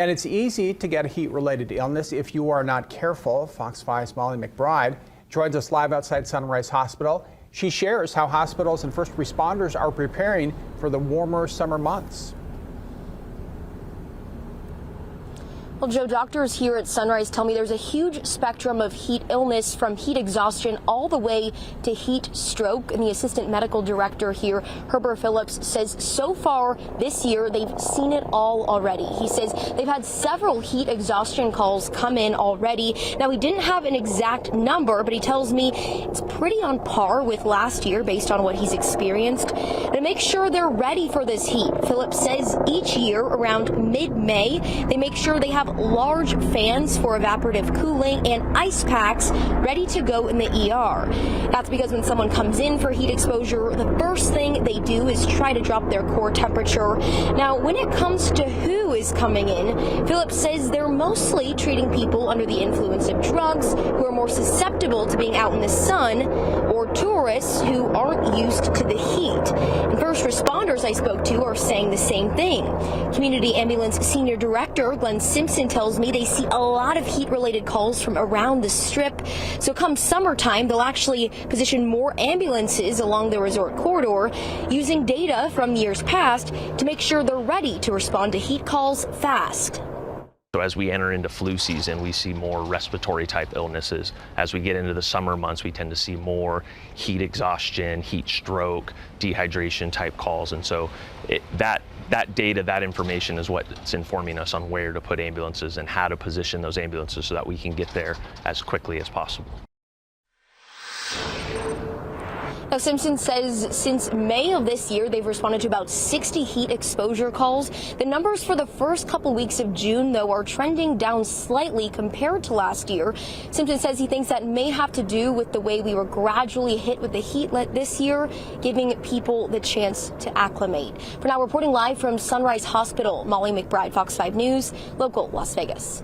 And it's easy to get a heat-related illness if you are not careful. Fox 5's Molly McBride joins us live outside Sunrise Hospital. She shares how hospitals and first responders are preparing for the warmer summer months. Well, Joe, doctors here at Sunrise tell me there's a huge spectrum of heat illness, from heat exhaustion all the way to heat stroke. And the assistant medical director here, Herbert Phillips, says so far this year they've seen it all already. He says they've had several heat exhaustion calls come in already. Now, he didn't have an exact number, but he tells me it's pretty on par with last year based on what he's experienced. To make sure they're ready for this heat, Phillips says each year around mid-May, they make sure they have large fans for evaporative cooling and ice packs ready to go in the ER. That's because when someone comes in for heat exposure, the first thing they do is try to drop their core temperature. Now, when it comes to who is coming in, Phillips says they're mostly treating people under the influence of drugs who are more susceptible to being out in the sun, or tourists who aren't used to the heat. And first responders I spoke to are saying the same thing. Community Ambulance Senior Director Glenn Simpson tells me they see a lot of heat-related calls from around the Strip. So come summertime, they'll actually position more ambulances along the resort corridor, using data from years past to make sure they're ready to respond to heat calls fast. So as we enter into flu season, we see more respiratory type illnesses. As we get into the summer months, we tend to see more heat exhaustion, heat stroke, dehydration type calls. And so that data, that information is what's informing us on where to put ambulances and how to position those ambulances so that we can get there as quickly as possible. Now, Simpson says since May of this year, they've responded to about 60 heat exposure calls. The numbers for the first couple weeks of June, though, are trending down slightly compared to last year. Simpson says he thinks that may have to do with the way we were gradually hit with the heat this year, giving people the chance to acclimate. For now, reporting live from Sunrise Hospital, Molly McBride, Fox 5 News, local Las Vegas.